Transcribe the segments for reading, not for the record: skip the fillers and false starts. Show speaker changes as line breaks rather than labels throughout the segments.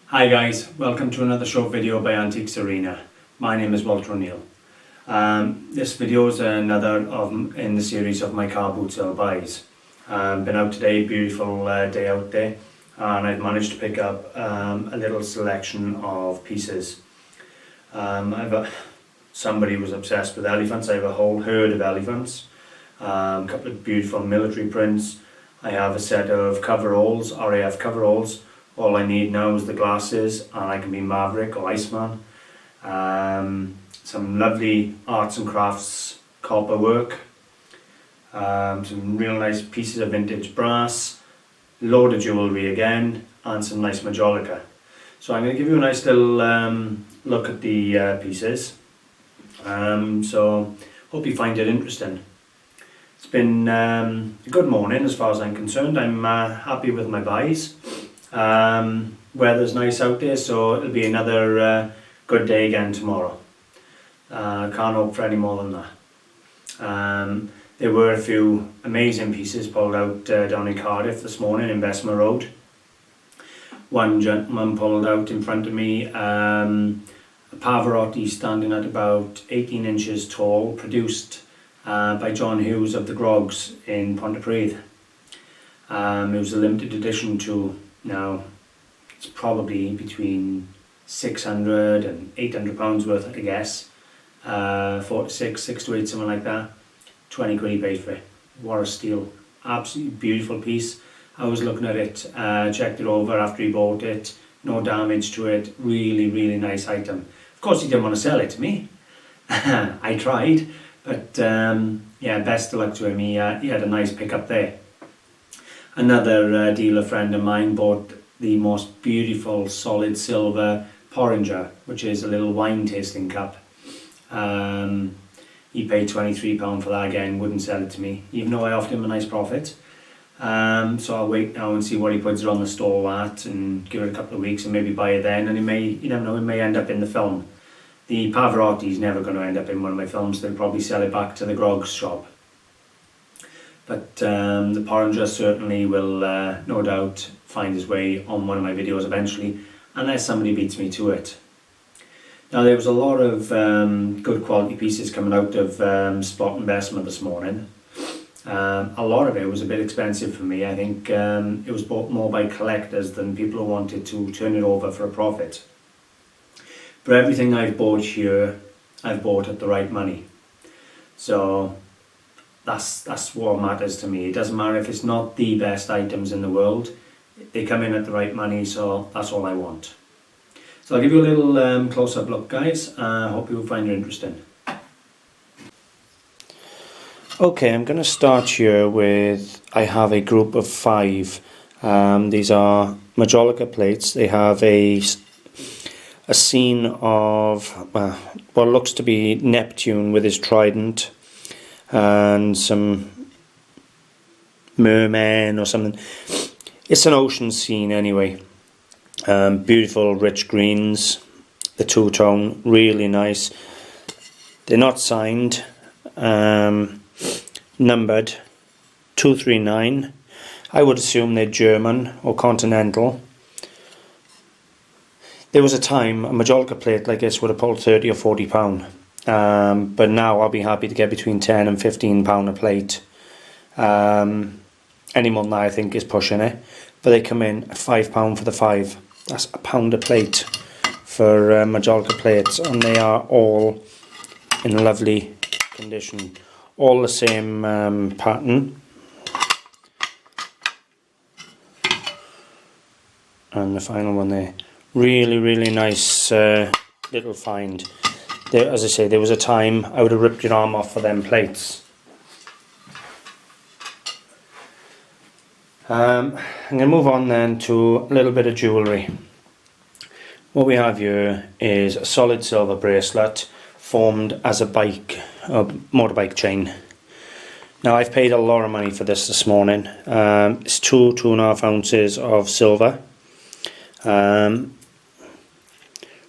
Hi guys, welcome to another short video by Antiques Arena. My name is Walter O'Neill. This video is another in the series of my car boot sale buys. Been out today, beautiful day out there, and I've managed to pick up a little selection of pieces. Somebody was obsessed with elephants. I have a whole herd of elephants, a couple of beautiful military prints. I have a set of coveralls, RAF coveralls. All I need now is the glasses and I can be Maverick or Iceman. Some lovely arts and crafts copper work. Some real nice pieces of vintage brass. Load of jewellery again and some nice Majolica. So I'm going to give you a nice little look at the pieces. So hope you find it interesting. It's been a good morning as far as I'm concerned. I'm happy with my buys. Weather's nice out there, so it'll be another good day again tomorrow. Can't hope for any more than that. There were a few amazing pieces pulled out down in Cardiff this morning in Bessemer Road. One gentleman pulled out in front of me a Pavarotti standing at about 18 inches tall, produced by John Hughes of the Grogs in Pontypridd. It was a limited edition too. Now, it's probably between 600 and 800 pounds worth, I guess. 6 to 8, something like that. 20 quid he paid for it. What a steal. Absolutely beautiful piece. I was looking at it, checked it over after he bought it. No damage to it. Really, really nice item. Of course, he didn't want to sell it to me. I tried, but yeah, best of luck to him. He had a nice pickup there. Another dealer friend of mine bought the most beautiful solid silver porringer, which is a little wine tasting cup. He paid £23 for that again, wouldn't sell it to me, even though I offered him a nice profit. So I'll wait now and see what he puts it on the stall at and give it a couple of weeks and maybe buy it then, and you never know, it may end up in the film. The Pavarotti is never going to end up in one of my films. They'll probably sell it back to the Grogs shop. But the porringer certainly will no doubt find his way on one of my videos eventually, unless somebody beats me to it. Now, there was a lot of good quality pieces coming out of Spot and Bessemer this morning. A lot of it was a bit expensive for me. I think it was bought more by collectors than people who wanted to turn it over for a profit. But everything I've bought here, I've bought at the right money. So that's what matters to me. It doesn't matter if it's not the best items in the world. They come in at the right money, so that's all I want. So I'll give you a little close-up look, guys. I hope you'll find it interesting. Okay, I'm going to start here with, I have a group of 5. These are Majolica plates. They have a scene of what looks to be Neptune with his trident and some merman or something. It's an ocean scene anyway. Beautiful rich greens, the two-tone, really nice. They're not signed, numbered 239. I would assume they're German or continental. There was a time a Majolica plate like this would have pulled 30 or 40 pound. But now I'll be happy to get between 10 and 15 pound a plate. Any more than that I think is pushing it. But they come in at £5 for the 5. That's £1 a plate for Majolica plates, and they are all in lovely condition. All the same pattern. And the final one there. Really, really nice little find. There, as I say, there was a time I would have ripped your arm off for them plates. I'm going to move on then to a little bit of jewellery. What we have here is a solid silver bracelet formed as a motorbike chain. Now, I've paid a lot of money for this morning. It's 2.5 ounces of silver.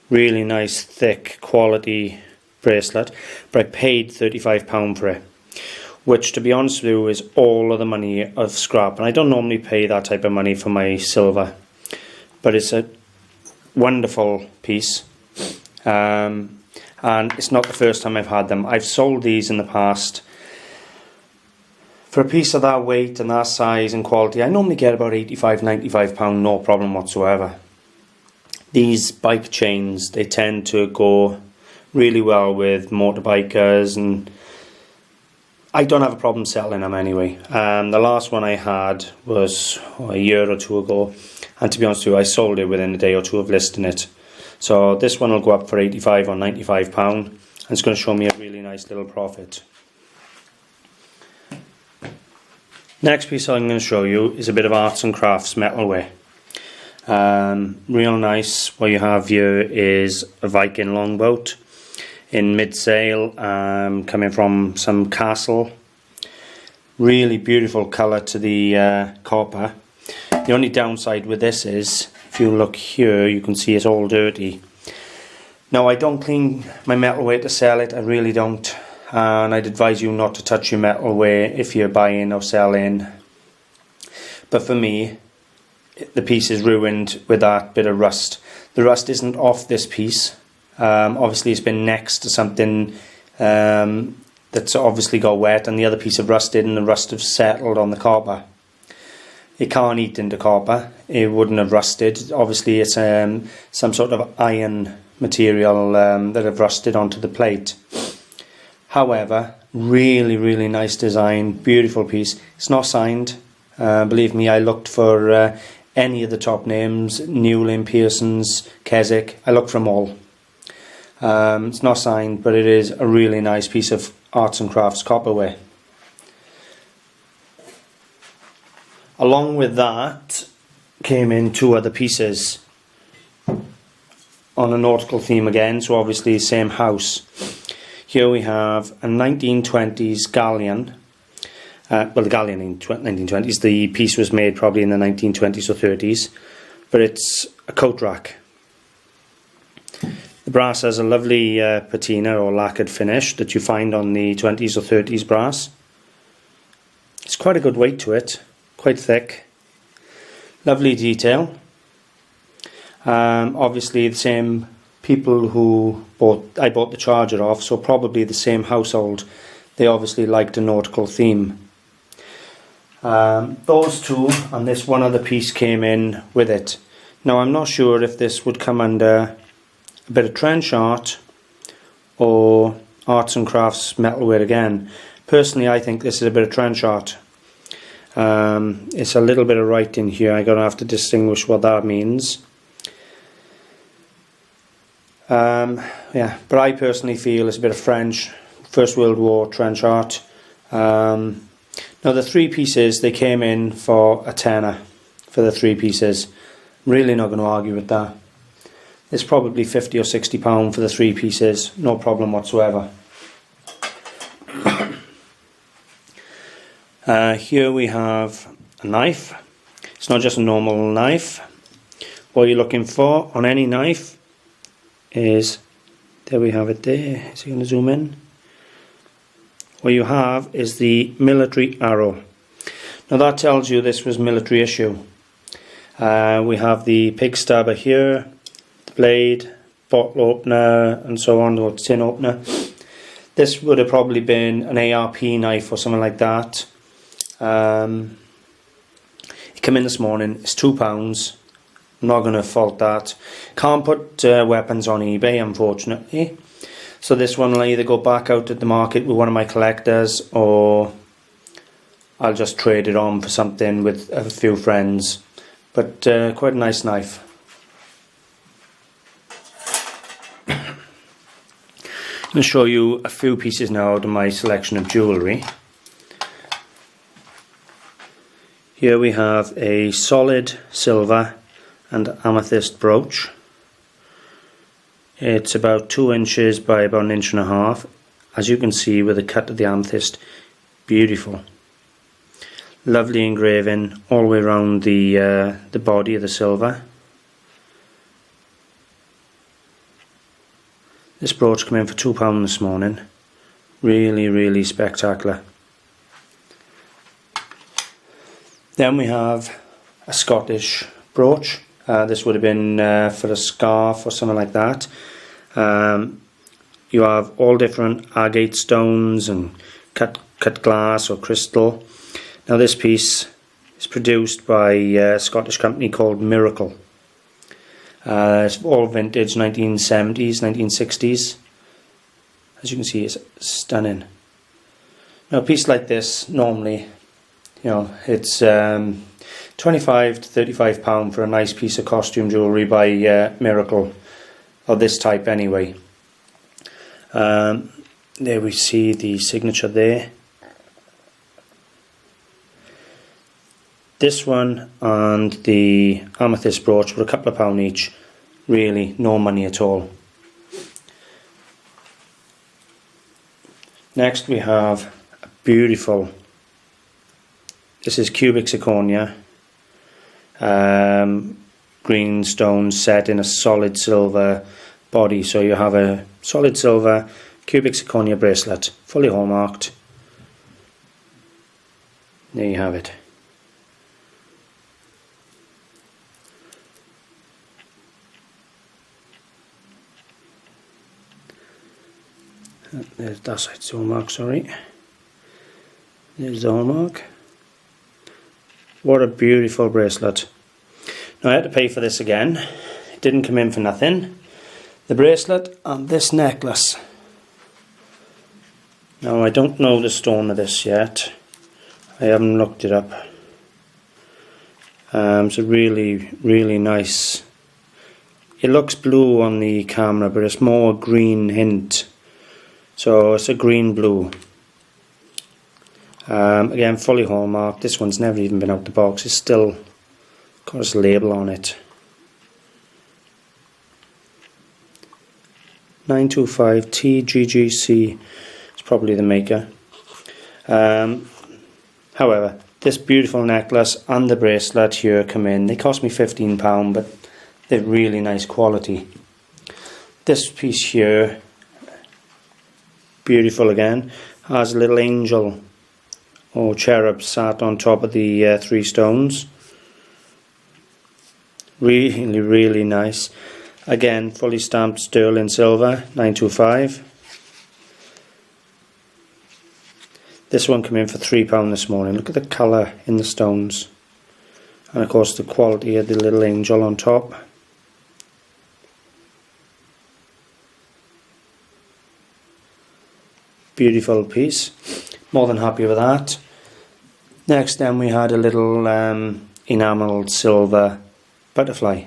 Really nice, thick, quality bracelet, but I paid £35 for it, which, to be honest with you, is all of the money of scrap. And I don't normally pay that type of money for my silver, but it's a wonderful piece, and it's not the first time I've had them. I've sold these in the past. For a piece of that weight and that size and quality, I normally get about £85–95, no problem whatsoever. These bike chains, they tend to go really well with motorbikers, and I don't have a problem selling them anyway. The last one I had was a year or two ago, and to be honest with you, I sold it within a day or two of listing it. So this one will go up for £85 or £95, and it's going to show me a really nice little profit. Next piece I'm going to show you is a bit of arts and crafts metalware. Real nice. What you have here is a Viking longboat in mid-sail, coming from some castle. Really beautiful colour to the copper. The only downside with this is, if you look here, you can see it's all dirty. Now, I don't clean my metalware to sell it, I really don't. And I'd advise you not to touch your metalware if you're buying or selling. But for me, the piece is ruined with that bit of rust. The rust isn't off this piece. Obviously it's been next to something that's obviously got wet, and the other piece have rusted, and the rust have settled on the copper. It can't eat into copper. It wouldn't have rusted. Obviously it's some sort of iron material that have rusted onto the plate. However, really nice design, beautiful piece. It's not signed. Believe me, I looked for any of the top names, Newlin, Pearson's, Keswick. I looked for them all. It's not signed, but it is a really nice piece of arts and crafts copperware. Along with that came in two other pieces on a nautical theme again, so obviously same house. Here we have a 1920s galleon. Well, the galleon in 1920s. The piece was made probably in the 1920s or 30s, but it's a coat rack. The brass has a lovely patina or lacquered finish that you find on the 20s or 30s brass. It's quite a good weight to it, quite thick. Lovely detail. Obviously the same people who I bought the charger off, so probably the same household. They obviously liked a nautical theme. Those two and this one other piece came in with it. Now I'm not sure if this would come under a bit of trench art or arts and crafts metalware again. Personally, I think this is a bit of trench art. It's a little bit of writing here. I'm going to have to distinguish what that means. Yeah, but I personally feel it's a bit of French, First World War trench art. Now the three pieces, they came in for a tenner for the three pieces. I'm really not going to argue with that. It's probably £50 or £60 for the three pieces, no problem whatsoever. Here we have a knife. It's not just a normal knife. What you're looking for on any knife is, there we have it there, is it going to zoom in? What you have is the military arrow. Now that tells you this was military issue. We have the pig stabber here, the blade, bottle opener and so on, or tin opener. This would have probably been an ARP knife or something like that. It came in this morning, it's £2. I'm not going to fault that. Can't put weapons on eBay, unfortunately. So this one will either go back out at the market with one of my collectors, or I'll just trade it on for something with a few friends. But quite a nice knife. I'm going to show you a few pieces now out of my selection of jewellery. Here we have a solid silver and amethyst brooch. It's about 2 inches by about 1.5 inches. As you can see with the cut of the amethyst, beautiful. Lovely engraving all the way around the body of the silver. This brooch came in for £2 this morning. Really spectacular. Then we have a Scottish brooch, This would have been for a scarf or something like that. You have all different agate stones and cut glass or crystal. Now this piece is produced by a Scottish company called Miracle. It's all vintage 1970s, 1960s. As you can see, it's stunning. Now a piece like this, normally, you know, it's 25 to 35 pound for a nice piece of costume jewellery by Miracle, or this type anyway. There we see the signature there. This one and the amethyst brooch were a couple of pound each. Really, no money at all. Next we have a beautiful, this is cubic zirconia, green stones set in a solid silver body. So you have a solid silver cubic zirconia bracelet, fully hallmarked. There you have it. There's that side's hallmark, sorry. There's the hallmark. What a beautiful bracelet. Now I had to pay for this again. It didn't come in for nothing. The bracelet and this necklace. Now I don't know the stone of this yet. I haven't looked it up. It's a really nice. It looks blue on the camera, but it's more green hint. So it's a green blue. Again, fully hallmarked. This one's never even been out the box. It's still got its label on it. 925 TGGC is probably the maker. However, this beautiful necklace and the bracelet here come in. They cost me £15, but they're really nice quality. This piece here, beautiful again, has a little angel or cherub sat on top of the 3 stones. Really nice. Again, fully stamped sterling silver, 925. This one came in for £3 this morning. Look at the colour in the stones. And of course the quality of the little angel on top. Beautiful piece. More than happy with that. Next then we had a little enamelled silver butterfly.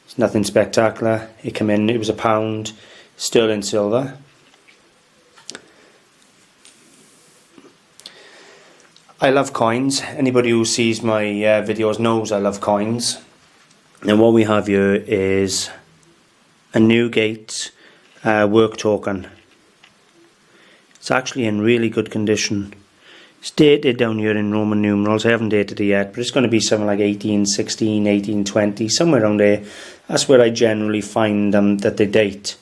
It's nothing spectacular. It came in, it was £1, sterling silver. I love coins. Anybody who sees my videos knows I love coins. And what we have here is a Newgate work token. It's actually in really good condition. It's dated down here in Roman numerals. I haven't dated it yet, but it's going to be something like 1816, 1820, somewhere around there. That's where I generally find them that they date.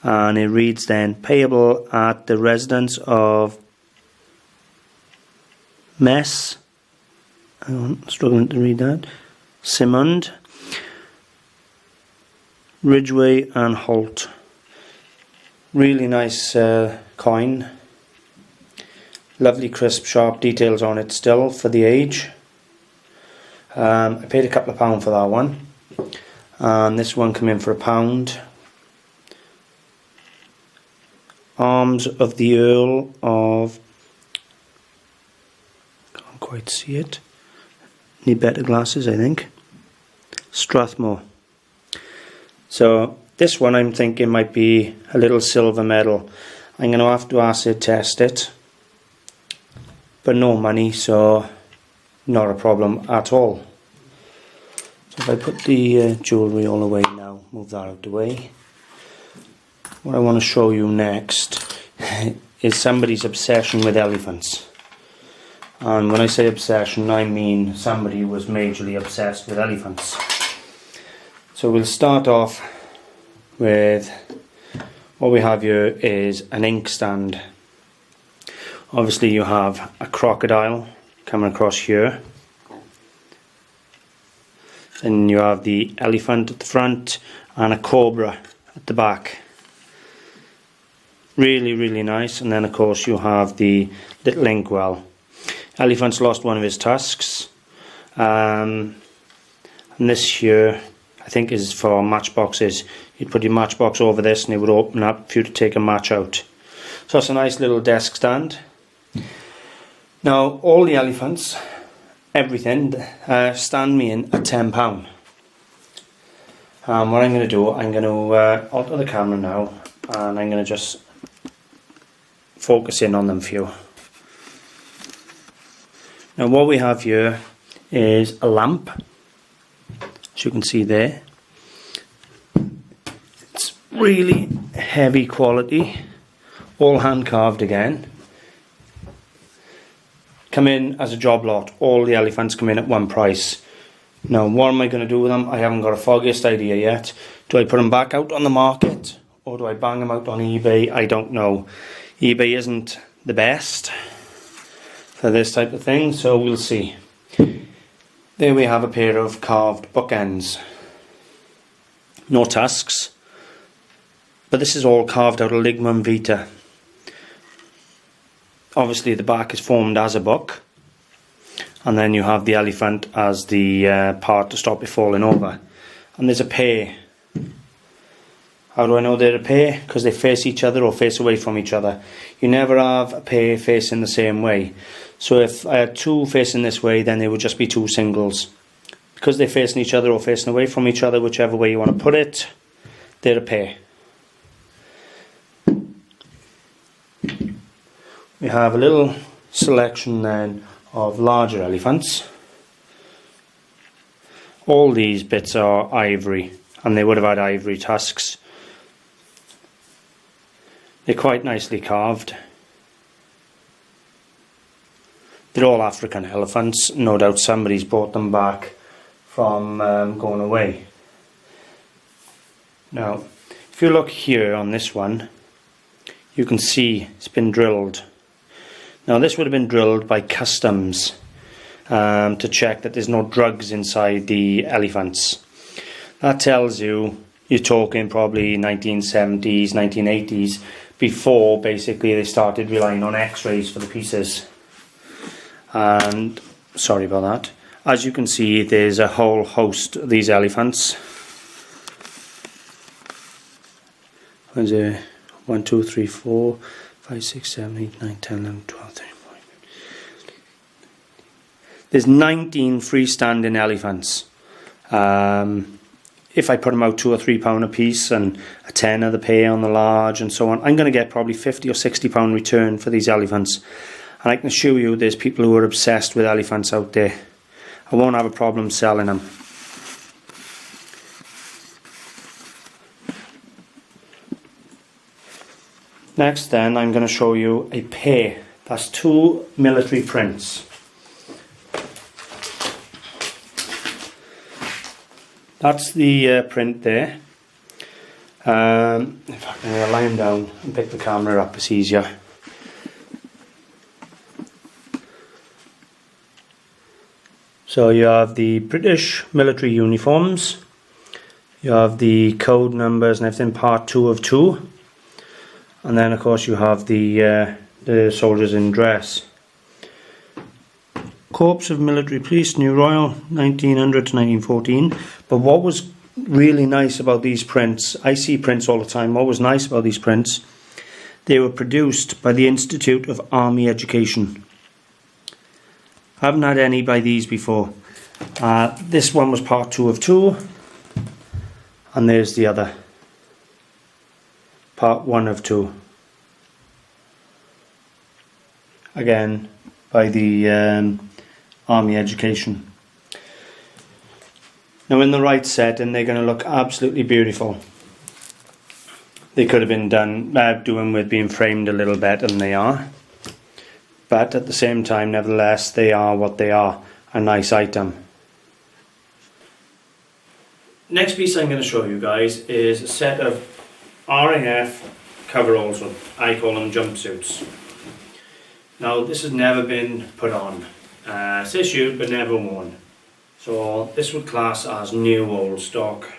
And it reads then, payable at the residence of Mess, I'm struggling to read that, Simond, Ridgway and Holt. Really nice coin. Lovely crisp sharp details on it still for the age. I paid a couple of pounds for that one. And this one came in for £1. Arms of the Earl of, can't quite see it, need better glasses I think, Strathmore. So this one I'm thinking might be a little silver medal. I'm going to have to acid test it, but no money, so not a problem at all. So if I put the jewellery all away now, move that out of the way. What I want to show you next is somebody's obsession with elephants. And when I say obsession, I mean somebody who was majorly obsessed with elephants. So we'll start off with what we have here is an inkstand. Obviously you have a crocodile coming across here. Then you have the elephant at the front and a cobra at the back. Really, really nice. And then of course you have the little inkwell. Elephant's lost one of his tusks. And this here, I think, is for matchboxes. You'd put your matchbox over this and it would open up for you to take a match out. So it's a nice little desk stand. Now all the elephants, everything, stand me in at £10. What I'm going to do, I'm going to alter the camera now and I'm going to just focus in on them for you. Now what we have here is a lamp, as you can see there. It's really heavy quality, all hand carved again. Come in as a job lot. All the elephants come in at one price. Now what am I going to do with them? I haven't got a foggiest idea yet. Do I put them back out on the market or do I bang them out on eBay? I don't know. eBay isn't the best for this type of thing, so we'll see. There we have a pair of carved bookends. No tusks, but this is all carved out of lignum vitae. Obviously the back is formed as a book, and then you have the elephant as the part to stop it falling over. And there's a pair. How do I know they're a pair? Because they face each other or face away from each other. You never have a pair facing the same way. So if I had two facing this way, then they would just be two singles. Because they're facing each other or facing away from each other, whichever way you want to put it, they're a pair. We have a little selection then of larger elephants. All these bits are ivory, and they would have had ivory tusks. They're quite nicely carved. They're all African elephants. No doubt somebody's brought them back from going away. Now, if you look here on this one, you can see it's been drilled. Now this would have been drilled by customs to check that there's no drugs inside the elephants. That tells you you're talking probably 1970s, 1980s, before basically they started relying on x-rays for the pieces. And sorry about that. As you can see, there's a whole host of these elephants. What's it? 1, 2, 3, 4, 5, 6, 7, 8, 9, 10, 11, 12, 13, 14. There's 19 freestanding elephants. If I put them out £2 or £3 a piece and a tenner the pair on the large and so on, I'm going to get probably £50 or £60 return for these elephants. And I can assure you there's people who are obsessed with elephants out there. I won't have a problem selling them. Next then, I'm going to show you a pair. That's two military prints. That's the print there. If I can lie them down and pick the camera up, it's easier. So you have the British military uniforms. You have the code numbers and everything, part 2 of 2. And then of course you have the soldiers in dress. Corps of Military Police, New Royal, 1900 to 1914. But what was really nice about these prints, I see prints all the time, what was nice about these prints, they were produced by the Institute of Army Education. I haven't had any by these before. This one was part 2 of 2, and there's the other, part 1 of 2. Again, by the Army Education. Now in the right setting they're going to look absolutely beautiful. They could have been doing with being framed a little better than they are. But at the same time, nevertheless, they are what they are, a nice item. Next piece I'm going to show you guys is a set of RAF coveralls, or I call them jumpsuits. Now this has never been put on. It's issued but never worn. So this would class as new old stock.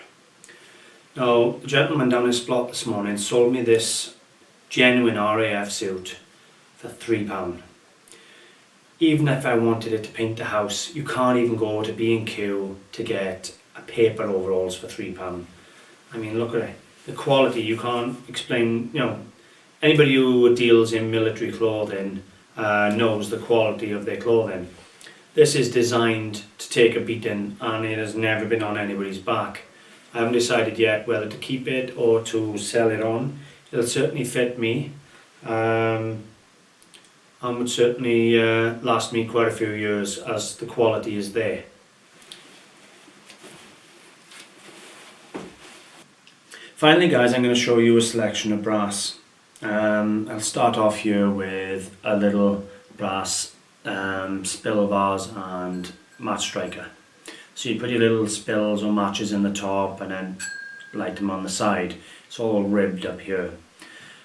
Now, the gentleman down his plot this morning sold me this genuine RAF suit for £3. Even if I wanted it to paint the house, you can't even go to B&Q to get a paper overalls for £3. I mean, look at it. The quality, you can't explain, you know, anybody who deals in military clothing knows the quality of their clothing. This is designed to take a beating, and it has never been on anybody's back. I haven't decided yet whether to keep it or to sell it on. It'll certainly fit me, and would certainly last me quite a few years, as the quality is there. Finally guys, I'm going to show you a selection of brass. I'll start off here with a little brass spill vase and match striker. So you put your little spills or matches in the top and then light them on the side. It's all ribbed up here.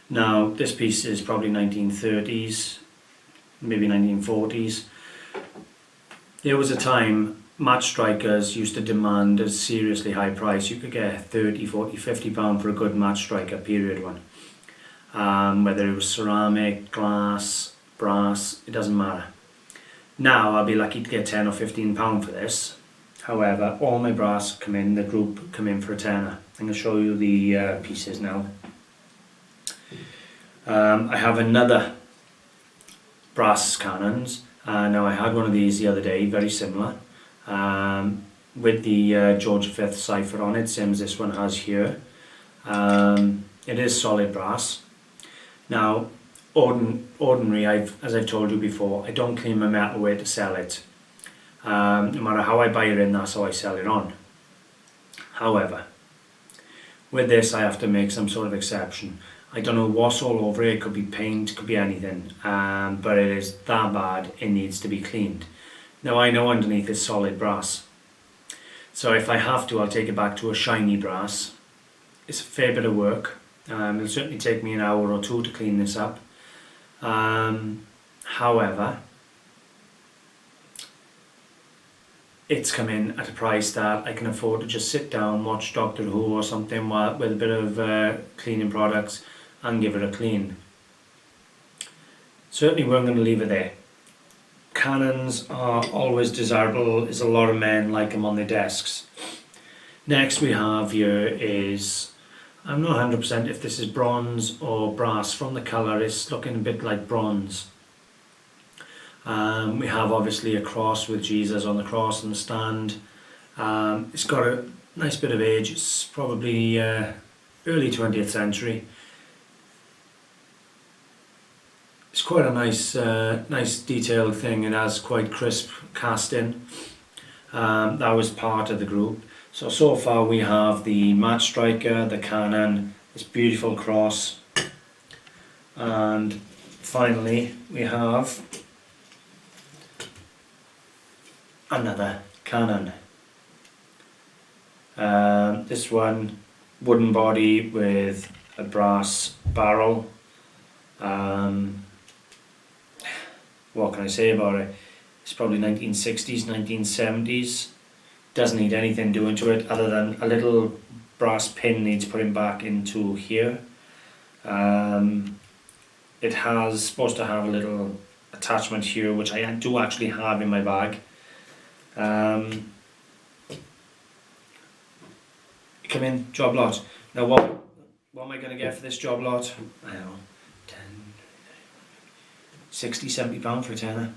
Now this piece is probably 1930s, maybe 1940s. There was a time match strikers used to demand a seriously high price. You could get 30, 40, 50 pound for a good match striker, period one. Whether it was ceramic, glass, brass, it doesn't matter. Now I'll be lucky to get 10 or 15 pound for this. However, all my brass come in, the group come in for a tenner. I'm going to show you the pieces now. I have another brass cannons. Now I had one of these the other day, very similar. With the George V cipher on it, same as this one has here. It is solid brass. Now, ordinary, as I've told you before, I don't clean my metalware to sell it. No matter how I buy it in, that's how I sell it on. However, with this I have to make some sort of exception. I don't know what's all over it, it could be paint, it could be anything, but it is that bad, it needs to be cleaned. Now I know underneath is solid brass, so if I have to, I'll take it back to a shiny brass. It's a fair bit of work. It'll certainly take me an hour or two to clean this up. However, it's come in at a price that I can afford to just sit down, watch Doctor Who or something with a bit of cleaning products and give it a clean. Certainly we're going to leave it there. Cannons are always desirable, as a lot of men like them on their desks. Next we have here is, I'm not 100% if this is bronze or brass. From the colour it's looking a bit like bronze. We have obviously a cross with Jesus on the cross and the stand. It's got a nice bit of age, it's probably early 20th century. It's quite a nice detailed thing, and has quite crisp casting. That was part of the group. So far we have the match striker, the cannon, this beautiful cross, and finally we have another cannon. This one, wooden body with a brass barrel. What can I say about it? It's probably 1960s, 1970s. Doesn't need anything doing to it other than a little brass pin needs putting back into here. It has supposed to have a little attachment here, which I do actually have in my bag. Come in, job lot. Now what am I going to get for this job lot? I don't know, 10, 60, 70 pound for a tenner.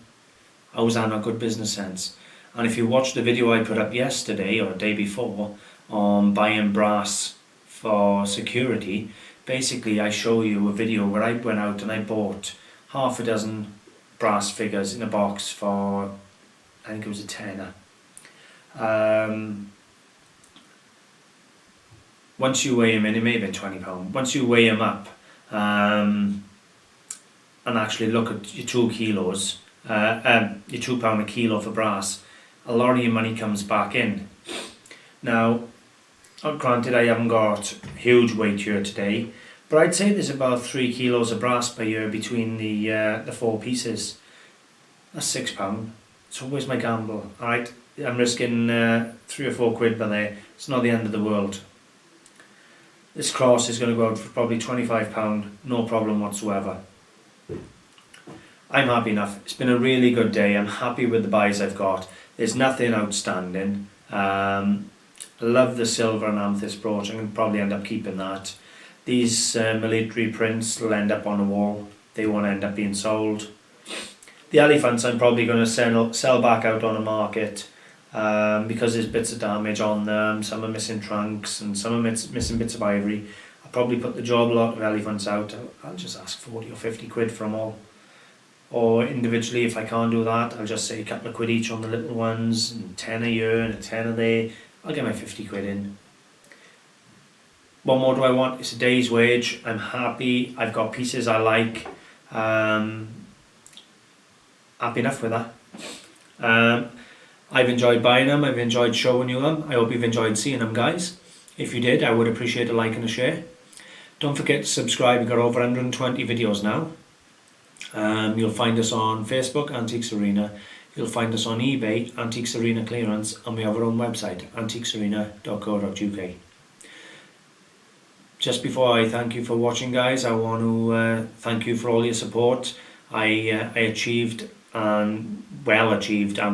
How's that not good business sense? And if you watch the video I put up yesterday or the day before on buying brass for security, basically I show you a video where I went out and I bought half a dozen brass figures in a box for, I think it was a tenner. Once you weigh them in, it may have been £20. Once you weigh them up and actually look at your 2 kilos, your £2 a kilo for brass, a lot of your money comes back in. Now, granted I haven't got huge weight here today, but I'd say there's about 3 kilos of brass per year between the 4 pieces. That's £6. So where's my gamble? Alright, I'm risking 3 or 4 quid by there. It's not the end of the world. This cross is going to go out for probably £25, no problem whatsoever. I'm happy enough. It's been a really good day. I'm happy with the buys I've got. There's nothing outstanding. I love the silver and amethyst brooch. I'm going to probably end up keeping that. These military prints will end up on the wall. They won't end up being sold. The elephants I'm probably going to sell back out on the market because there's bits of damage on them. Some are missing trunks and some are missing bits of ivory. I'll probably put the job lot of elephants out. I'll just ask 40 or 50 quid for them all. Or individually, if I can't do that, I'll just say a couple of quid each on the little ones, and 10 a year and a 10 a day. I'll get my 50 quid in. What more do I want? It's a day's wage. I'm happy. I've got pieces I like. Happy enough with that. I've enjoyed buying them. I've enjoyed showing you them. I hope you've enjoyed seeing them, guys. If you did, I would appreciate a like and a share. Don't forget to subscribe. We've got over 120 videos now. You'll find us on Facebook, Antiques Arena. You'll find us on eBay, Antiques Arena Clearance, and we have our own website, antiquesarena.co.uk. Just before I thank you for watching, guys, I want to thank you for all your support. I achieved and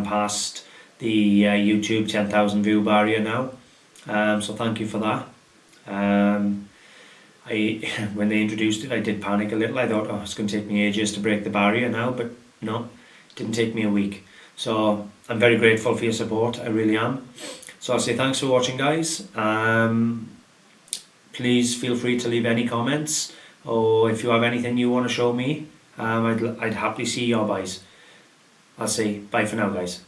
passed the YouTube 10,000 view barrier now. So thank you for that. When they introduced it, I did panic a little. I thought, oh, it's going to take me ages to break the barrier now, but no, it didn't take me a week. So I'm very grateful for your support, I really am. So I'll say thanks for watching, guys. Please feel free to leave any comments, or if you have anything you want to show me, I'd happily see your buys. I'll say bye for now, guys.